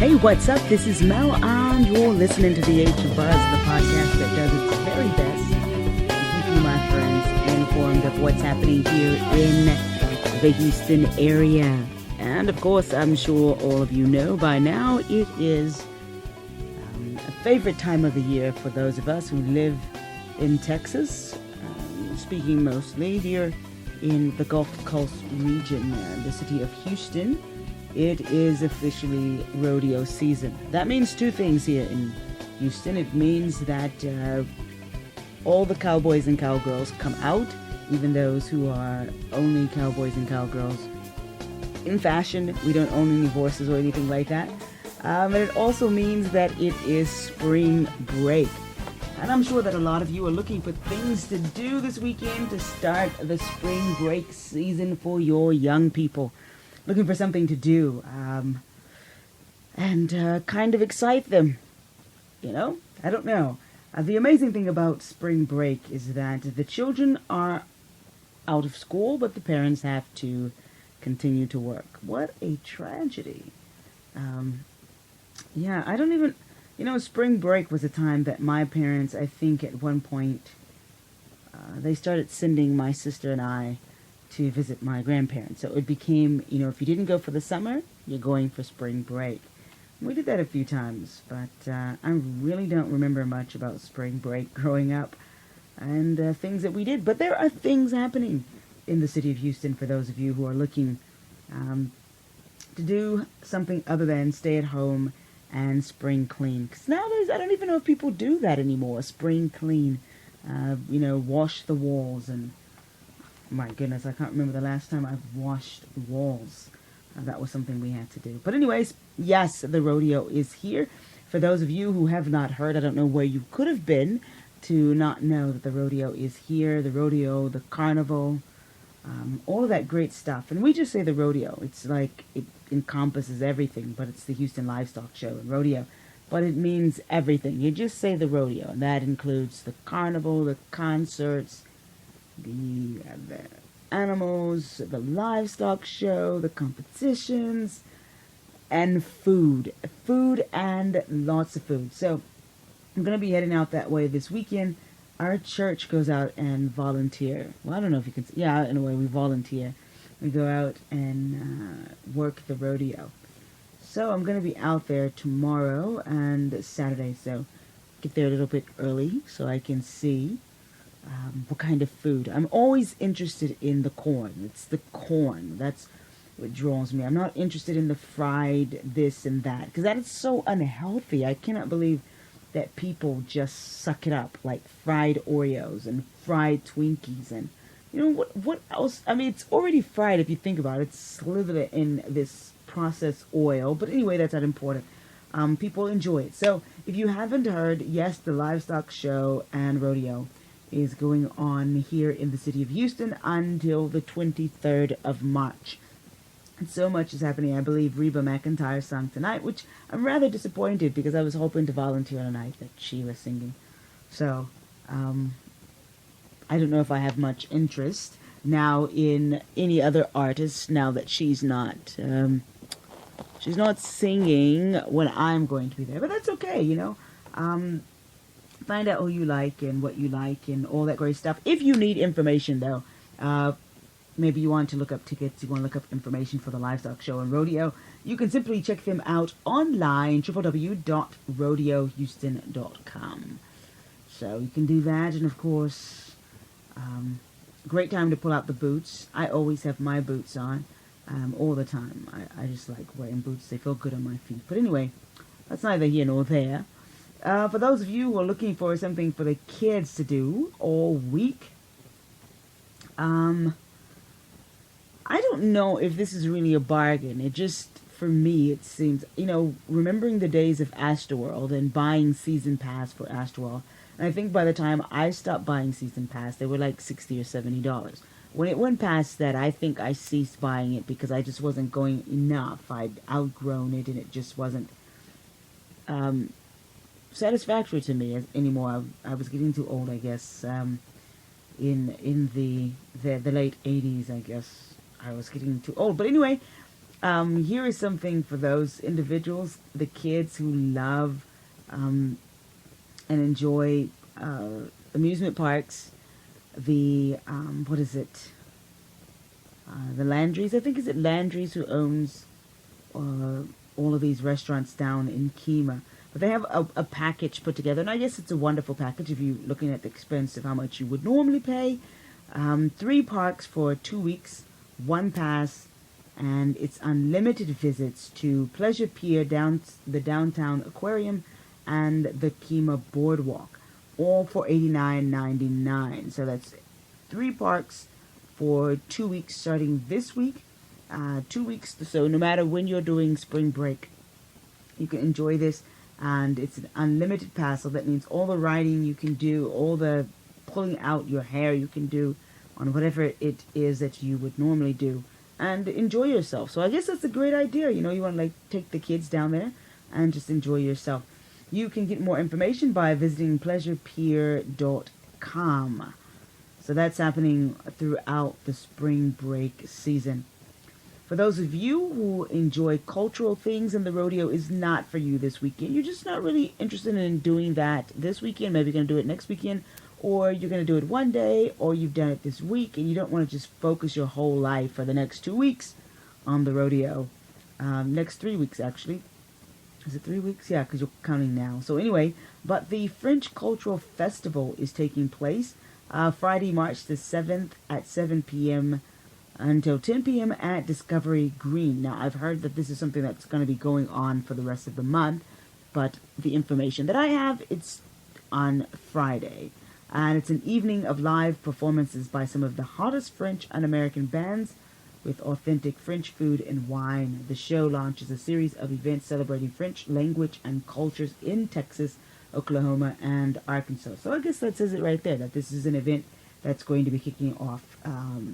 Hey, what's up? This is Mel, and you're listening to the Age of Buzz, the podcast that does its very best to keep you, my friends, informed of what's happening here in the Houston area. And of course, I'm sure all of you know by now, it is a favorite time of the year for those of us who live in Texas, speaking mostly here in the Gulf Coast region, the city of Houston. It is officially rodeo season. That means two things here in Houston. It means that all the cowboys and cowgirls come out, even those who are only cowboys and cowgirls in fashion. We don't own any horses or anything like that. And it also means that it is spring break. And I'm sure that a lot of you are looking for things to do this weekend to start the spring break season for your young people. Looking for something to do and kind of excite them. You know? I don't know. The amazing thing about spring break is that the children are out of school, but the parents have to continue to work. What a tragedy. Yeah, I don't even... You know, spring break was a time that my parents, I think at one point, they started sending my sister and I to visit my grandparents. So it became, you know, if you didn't go for the summer, you're going for spring break. We did that a few times, but I really don't remember much about spring break growing up and things that we did. But there are things happening in the city of Houston for those of you who are looking to do something other than stay at home and spring clean. Because nowadays, I don't even know if people do that anymore. Spring clean, you know, wash the walls. And my goodness, I can't remember the last time I've washed walls. That was something we had to do. But anyways, yes, the rodeo is here. For those of you who have not heard, I don't know where you could have been to not know that the rodeo is here. The rodeo, the carnival, all of that great stuff. And we just say the rodeo. It's like it encompasses everything, but it's the Houston Livestock Show and rodeo. But it means everything. You just say the rodeo, and that includes the carnival, the concerts, the animals, the livestock show, the competitions, and food. Food and lots of food. So I'm going to be heading out that way this weekend. Our church goes out and volunteer. Well, I don't know if you can... Yeah, in a way, we volunteer. We go out and work the rodeo. So I'm going to be out there tomorrow and Saturday. So get there a little bit early so I can see what kind of food. I'm always interested in the corn. It's the corn. That's what draws me. I'm not interested in the fried this and that, because that is so unhealthy. I cannot believe that people just suck it up, like fried Oreos and fried Twinkies and, you know, what else? I mean, it's already fried if you think about it. It's slithered in this processed oil. But anyway, that's not important. People enjoy it. So if you haven't heard, yes, the livestock show and rodeo is going on here in the city of Houston until the 23rd of March. And so much is happening. I believe Reba McEntire sung tonight, which I'm rather disappointed because I was hoping to volunteer on a night that she was singing. So, I don't know if I have much interest now in any other artist now that she's not singing when I'm going to be there. But that's okay, you know. Find out who you like and what you like and all that great stuff. If you need information, though, maybe you want to look up tickets, you want to look up information for the livestock show and rodeo, you can simply check them out online, www.rodeohouston.com. So you can do that, and of course, great time to pull out the boots. I always have my boots on all the time. I just like wearing boots. They feel good on my feet. But anyway, that's neither here nor there. For those of you who are looking for something for the kids to do all week, I don't know if this is really a bargain. It just, for me, it seems, you know, remembering the days of Astroworld and buying season pass for Astroworld, and I think by the time I stopped buying season pass, they were like $60 or $70. When it went past that, I think I ceased buying it because I just wasn't going enough. I'd outgrown it, and it just wasn't satisfactory to me anymore. I was getting too old, I guess. In the late 80s, I guess I was getting too old. But anyway, Here is something for those individuals, the kids who love and enjoy amusement parks. The what is it? The Landrys. I think is it Landrys who owns all of these restaurants down in Kemah. But they have a package put together, and I guess it's a wonderful package if you're looking at the expense of how much you would normally pay. 3 parks for 2 weeks, 1 pass, and it's unlimited visits to Pleasure Pier, the downtown aquarium, and the Kemah Boardwalk, all for $89.99. So that's 3 parks for 2 weeks starting this week. 2 weeks, so no matter when you're doing spring break, you can enjoy this, and it's an unlimited pass. So that means all the riding you can do, all the pulling out your hair you can do on whatever it is that you would normally do, and enjoy yourself. So I guess that's a great idea. You want to take the kids down there and just enjoy yourself. You can get more information by visiting pleasurepier.com. So that's happening throughout the spring break season. For those of you who enjoy cultural things and the rodeo is not for you this weekend, you're just not really interested in doing that this weekend, maybe you're going to do it next weekend, or you're going to do it one day, or you've done it this week, and you don't want to just focus your whole life for the next 2 weeks on the rodeo. Next 3 weeks, actually. Is it 3 weeks? Yeah, because you're counting now. So anyway, but the French Cultural Festival is taking place Friday, March the 7th at 7 p.m. until 10 p.m. at Discovery Green. Now, I've heard that this is something that's going to be going on for the rest of the month, but the information that I have, it's on Friday. And it's an evening of live performances by some of the hottest French and American bands with authentic French food and wine. The show launches a series of events celebrating French language and cultures in Texas, Oklahoma, and Arkansas. So I guess that says it right there, that this is an event that's going to be kicking off,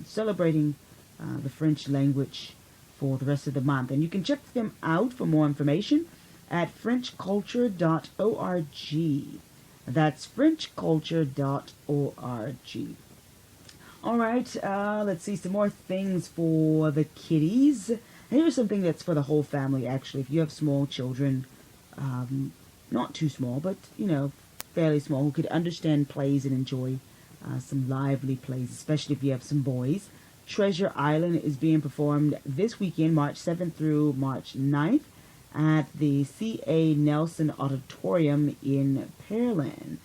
celebrating the French language for the rest of the month. And you can check them out for more information at frenchculture.org. That's frenchculture.org. All right, let's see some more things for the kiddies. And here's something that's for the whole family, actually. If you have small children, not too small, but, fairly small, who could understand plays and enjoy some lively plays, especially if you have some boys. Treasure Island is being performed this weekend, March 7th through March 9th, at the C.A. Nelson Auditorium in Pearland.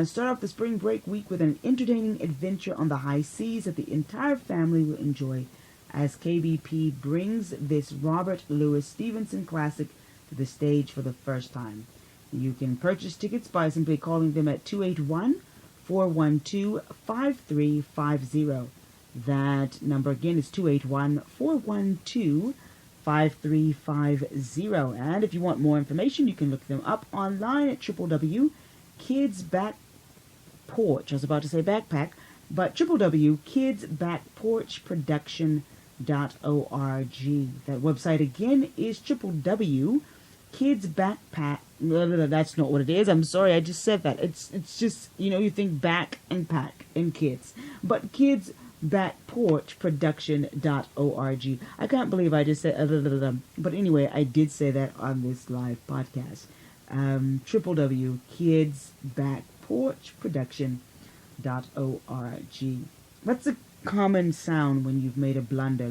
Start off the spring break week with an entertaining adventure on the high seas that the entire family will enjoy as KBP brings this Robert Louis Stevenson classic to the stage for the first time. You can purchase tickets by simply calling them at 281-412-5350. That number again is 281-412-5350. And if you want more information, you can look them up online at www.kidsbackporch. I was about to say backpack, but www.kidsbackporchproduction.org. That website again is www.kidsbackpack. No, that's not what it is. I'm sorry, I just said that. It's just, you think back and pack and kids. But kidsbackporchproduction.org. I can't believe I just said but anyway, I did say that on this live podcast. www.kidsbackporchproduction.org. What's a common sound when you've made a blunder?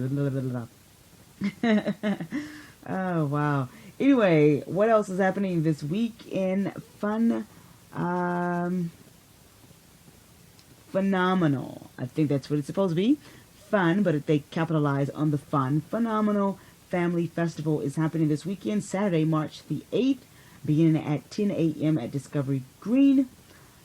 Oh, wow. Anyway, what else is happening this week in fun? Phenomenal. I think that's what it's supposed to be. Fun, but they capitalize on the fun. Phenomenal Family Festival is happening this weekend, Saturday, March the 8th, beginning at 10 a.m. at Discovery Green.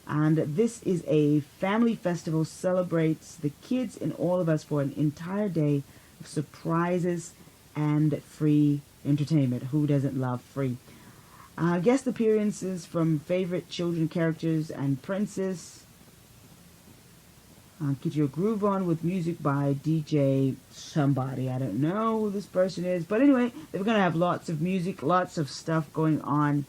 And this is a family festival, celebrates the kids and all of us for an entire day of surprises and free entertainment. Who doesn't love free? Guest appearances from favorite children characters and Princess. Get your groove on with music by DJ somebody. I don't know who this person is. But anyway, they're going to have lots of music, lots of stuff going on.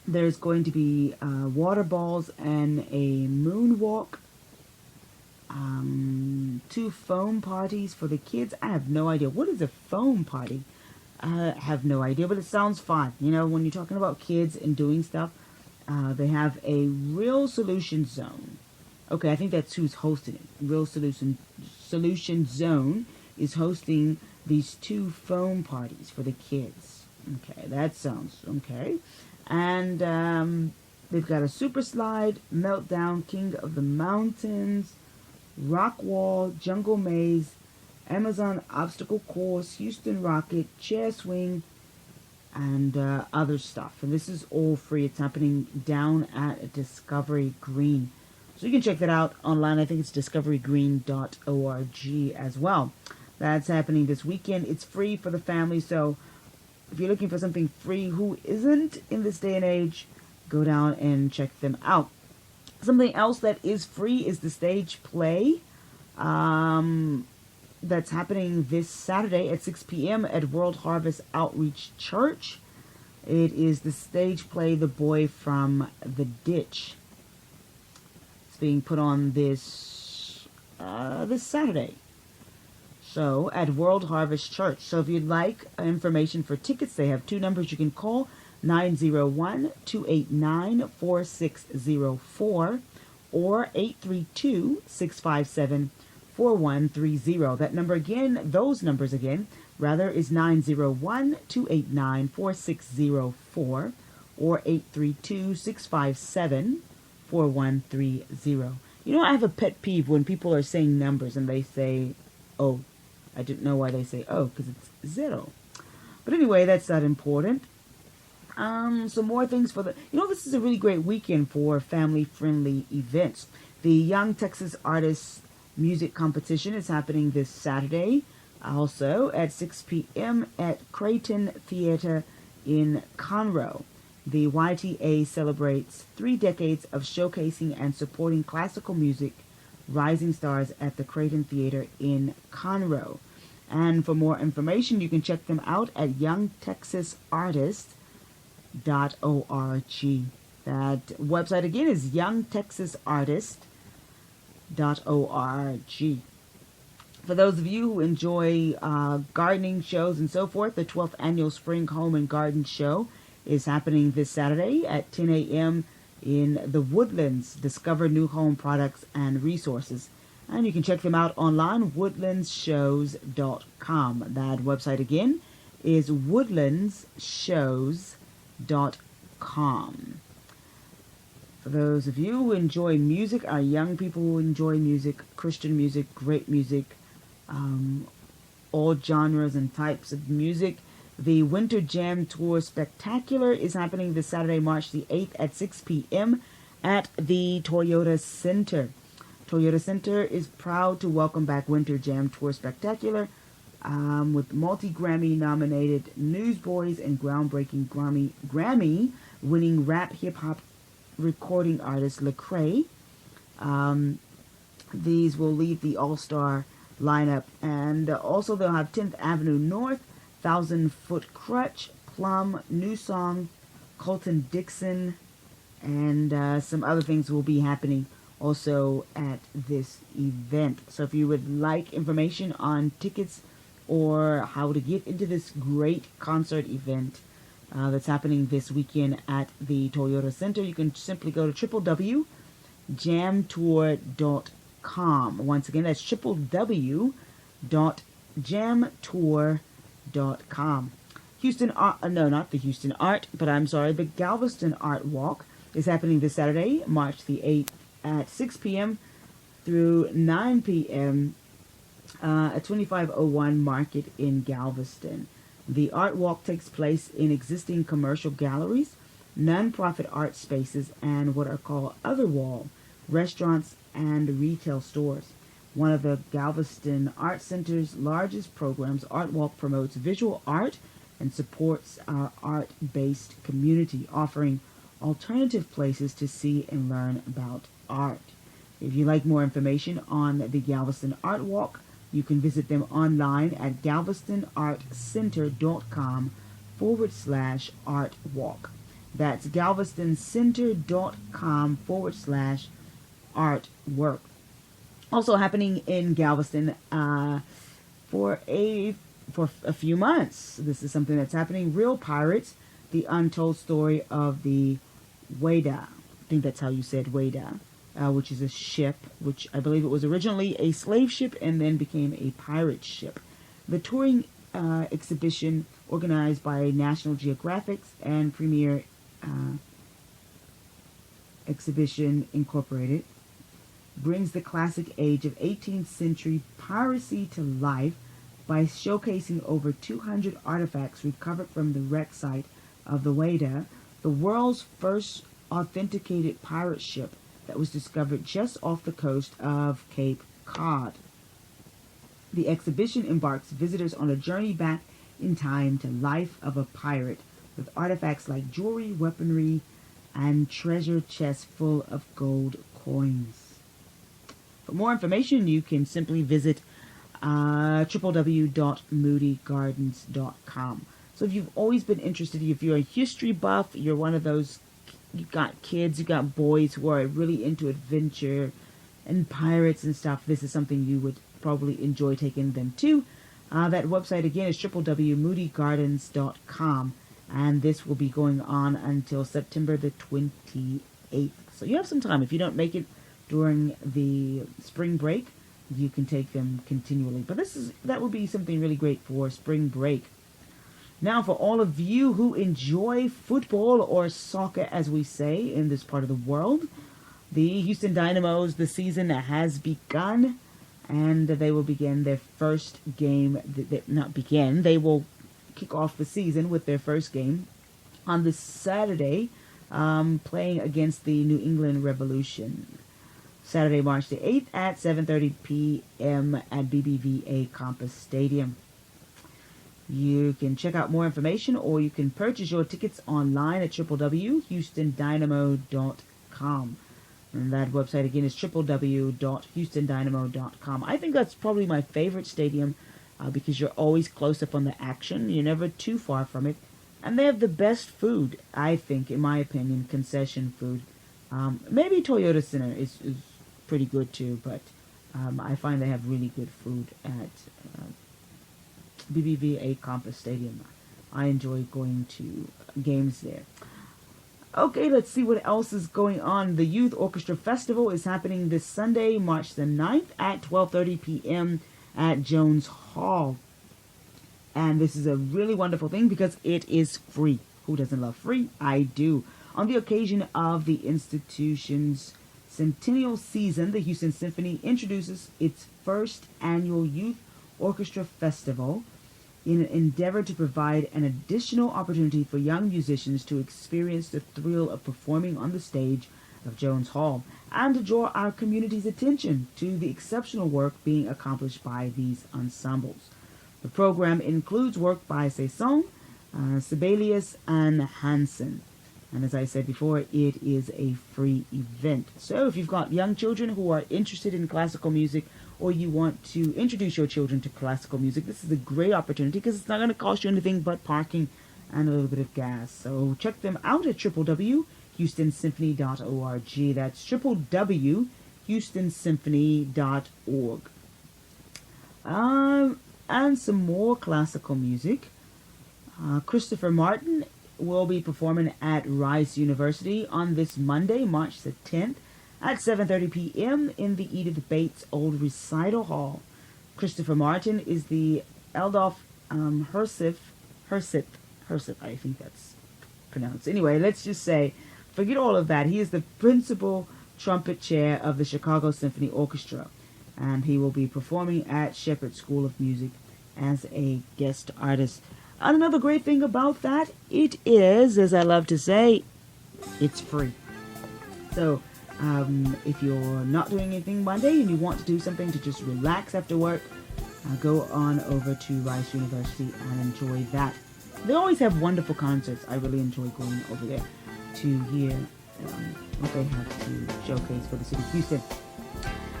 There's going to be water balls and a moonwalk 2 foam parties for the kids. I have no idea. What is a foam party? I have no idea, but it sounds fun. You know, when you're talking about kids and doing stuff, they have a Real Solution Zone. Okay, I think that's who's hosting it. Real Solution Zone is hosting these 2 foam parties for the kids. Okay, that sounds okay. And they've got a Super Slide, Meltdown, King of the Mountains, Rock Wall, Jungle Maze, Amazon Obstacle Course, Houston Rocket, Chair Swing, and other stuff. And this is all free. It's happening down at Discovery Green. So you can check that out online. I think it's discoverygreen.org as well. That's happening this weekend. It's free for the family. So if you're looking for something free, who isn't in this day and age, go down and check them out. Something else that is free is the stage play. That's happening this Saturday at 6 p.m. at World Harvest Outreach Church. It is the stage play The Boy from the Ditch. It's being put on this Saturday. So at World Harvest Church. So if you'd like information for tickets, they have 2 numbers you can call: 901-289-4604 or 832-657-4130. That number again, those numbers again, rather, is 901-289-4604 or 832-657-4130. You know, I have a pet peeve when people are saying numbers and they say, oh. I didn't know why they say oh, because it's 0. But anyway, that's not important. Some more things for this is a really great weekend for family-friendly events. The Young Texas Artists Music Competition is happening this Saturday, also at 6 p.m. at Creighton Theater in Conroe. The YTA celebrates 3 decades of showcasing and supporting classical music rising stars at the Creighton Theater in Conroe. And for more information, you can check them out at youngtexasartist.org. That website again is youngtexasartist.org. For those of you who enjoy gardening shows and so forth, the 12th Annual Spring Home and Garden Show is happening this Saturday at 10 a.m. in the Woodlands. Discover new home products and resources. And you can check them out online, woodlandsshows.com. That website again is woodlandsshows.com. For those of you who enjoy music, our young people who enjoy music, Christian music, great music, all genres and types of music, the Winter Jam Tour Spectacular is happening this Saturday, March the 8th at 6 p.m. at the Toyota Center. Toyota Center is proud to welcome back Winter Jam Tour Spectacular with multi-Grammy nominated Newsboys and groundbreaking Grammy-winning rap hip-hop recording artist Lecrae. These will lead the all-star lineup, and also they'll have 10th Avenue North, 1,000 Foot Crutch, Plum, New Song, Colton Dixon, and some other things will be happening also at this event. So if you would like information on tickets or how to get into this great concert event that's happening this weekend at the Toyota Center, you can simply go to www.jamtour.com. Once again, that's www.jamtour.com. Houston Art, no, not the Houston Art, but I'm sorry, the Galveston Art Walk is happening this Saturday, March the 8th at 6 p.m. through 9 p.m. At 2501 Market in Galveston. The art walk takes place in existing commercial galleries, non-profit art spaces, and what are called other wall restaurants and retail stores. One of the Galveston Art Center's largest programs, Art Walk promotes visual art and supports our art-based community, offering alternative places to see and learn about art. If you'd like more information on the Galveston Art Walk, you can visit them online at galvestonartcenter.com/art walk. That's galvestoncenter.com/art work. Also happening in Galveston for a few months. This is something that's happening. Real Pirates, the untold story of the Weda. I think that's how you said Weda, which is a ship, which I believe it was originally a slave ship and then became a pirate ship. The touring exhibition organized by National Geographic and Premier Exhibition Incorporated brings the classic age of 18th century piracy to life by showcasing over 200 artifacts recovered from the wreck site of the Weda, the world's first authenticated pirate ship that was discovered just off the coast of Cape Cod. The exhibition embarks visitors on a journey back in time to life of a pirate with artifacts like jewelry, weaponry, and treasure chests full of gold coins. For more information, you can simply visit www.moodygardens.com. So if you've always been interested, if you're a history buff, you're one of those, you got kids, you got boys who are really into adventure and pirates and stuff, this is something you would probably enjoy taking them to. That website again is www.moodygardens.com, and this will be going on until September the 28th. So you have some time. If you don't make it during the spring break, you can take them continually. But that would be something really great for spring break. Now, for all of you who enjoy football or soccer, as we say in this part of the world, the Houston Dynamos, the season has begun, and they will begin their first game. They will kick off the season with their first game on this Saturday, playing against the New England Revolution. Saturday, March the 8th at 7:30 p.m. at BBVA Campus Stadium. You can check out more information, or you can purchase your tickets online at www.houstondynamo.com. And that website again is www.houstondynamo.com. I think that's probably my favorite stadium because you're always close up on the action. You're never too far from it. And they have the best food, I think, in my opinion, concession food. Maybe Toyota Center is pretty good too, but I find they have really good food at BBVA Campus Stadium. I enjoy going to games there. Okay, let's see what else is going on. The Youth Orchestra Festival is happening this Sunday, March the 9th at 12:30 p.m. at Jones Hall. And this is a really wonderful thing because it is free. Who doesn't love free? I do. On the occasion of the institution's centennial season, the Houston Symphony introduces its first annual Youth Orchestra Festival in an endeavor to provide an additional opportunity for young musicians to experience the thrill of performing on the stage of Jones Hall and to draw our community's attention to the exceptional work being accomplished by these ensembles. The program includes work by Saison, Sibelius, and Hansen. And as I said before, it is a free event. So if you've got young children who are interested in classical music, or you want to introduce your children to classical music, this is a great opportunity because it's not going to cost you anything but parking and a little bit of gas. So check them out at www.houstonsymphony.org. That's www.houstonsymphony.org. And some more classical music. Christopher Martin will be performing at Rice University on this Monday, March the 10th at 7:30 p.m. in the Edith Bates Old Recital Hall. Christopher Martin is the Eldolf Herseth, I think that's pronounced. Anyway, let's just say, forget all of that. He is the principal trumpet chair of the Chicago Symphony Orchestra, and he will be performing at Shepherd School of Music as a guest artist. And another great thing about that, it is, as I love to say, it's free. So, if you're not doing anything Monday and you want to do something to just relax after work, go on over to Rice University and enjoy that. They always have wonderful concerts. I really enjoy going over there to hear what they have to showcase for the city of Houston.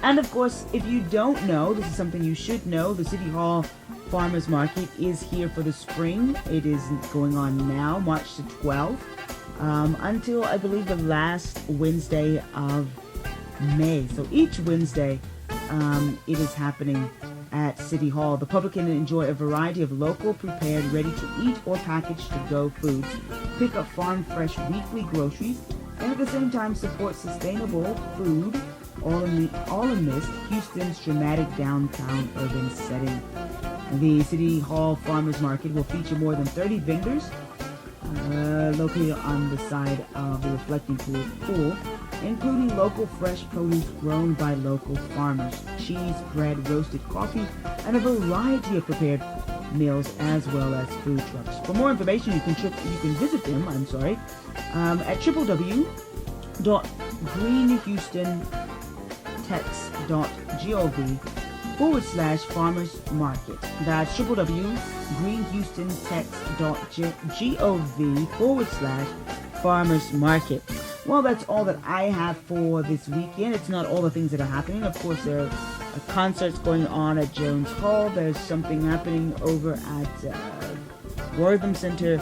And of course, if you don't know, this is something you should know, the City Hall Farmers Market is here for the spring. It is going on now, March the 12th. Until I believe the last Wednesday of May. So each Wednesday it is happening at City Hall. The public can enjoy a variety of local, prepared, ready-to-eat or packaged-to-go foods, pick up farm fresh weekly groceries, and at the same time support sustainable food, all amidst Houston's dramatic downtown urban setting. The City Hall Farmers Market will feature more than 30 vendors located on the side of the reflecting pool, including local fresh produce grown by local farmers, cheese, bread, roasted coffee, and a variety of prepared meals, as well as food trucks. For more information, you can visit them. At www.greenhoustontechs.gov/farmers market. That's www.greenhoustontechs.gov/farmers market. Well, that's all that I have for this weekend. It's not all the things that are happening. Of course, there are concerts going on at Jones Hall. There's something happening over at Wortham Center.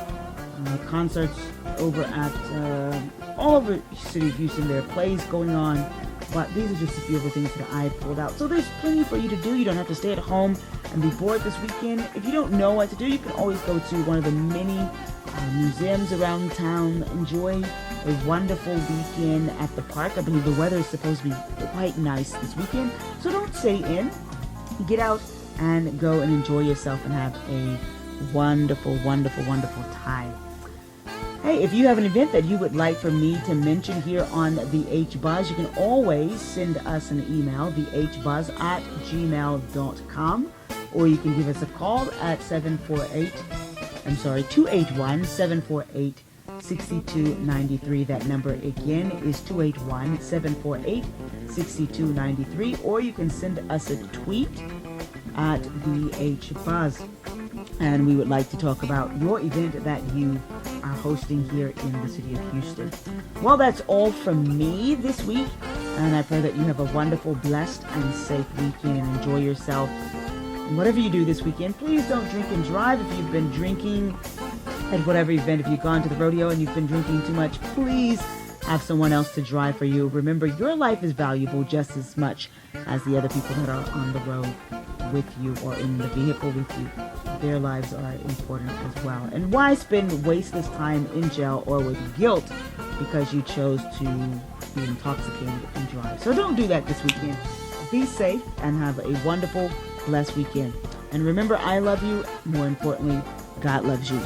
Concerts over at all over the city of Houston. There are plays going on. But these are just a few of the things that I pulled out. So there's plenty for you to do. You don't have to stay at home and be bored this weekend. If you don't know what to do, you can always go to one of the many museums around town. Enjoy a wonderful weekend at the park. I believe the weather is supposed to be quite nice this weekend. So don't stay in. Get out and go and enjoy yourself and have a wonderful, wonderful, wonderful time. Hey, if you have an event that you would like for me to mention here on the H-Buzz, you can always send us an email, thehbuzz@gmail.com, or you can give us a call at 281-748-6293. That number again is 281-748-6293, or you can send us a tweet at the H-Buzz. And we would like to talk about your event that you are hosting here in the city of Houston. Well, that's all from me this week, and I pray that you have a wonderful, blessed, and safe weekend and enjoy yourself. And whatever you do this weekend, please don't drink and drive. If you've been drinking at whatever event, if you've gone to the rodeo and you've been drinking too much, please have someone else to drive for you. Remember, your life is valuable just as much as the other people that are on the road with you or in the vehicle with you. Their lives are important as well. And why spend wasteless time in jail or with guilt because you chose to be intoxicated and drive? So don't do that this weekend. Be safe and have a wonderful, blessed weekend. And remember, I love you. More importantly, God loves you.